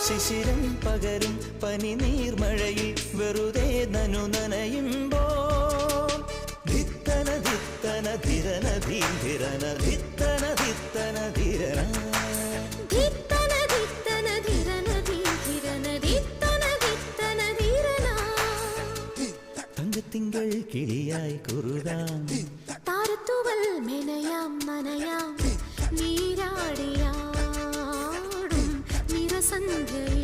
ശിശിരം പകരും പനി നീർമഴയിൽ വെറുതെ നനു നനയുമ്പോൾ ധിത്തന ധിത്തന ധിരന ധീരന ധിത്തന ധിത്തന ധിരന തങ്കത്തിങ്കൾ കിളിയായി കുറുതാം താരത്തുവൽ മെനയാം നനയാം നീരാടിയാടും നിറസന്ധ്യ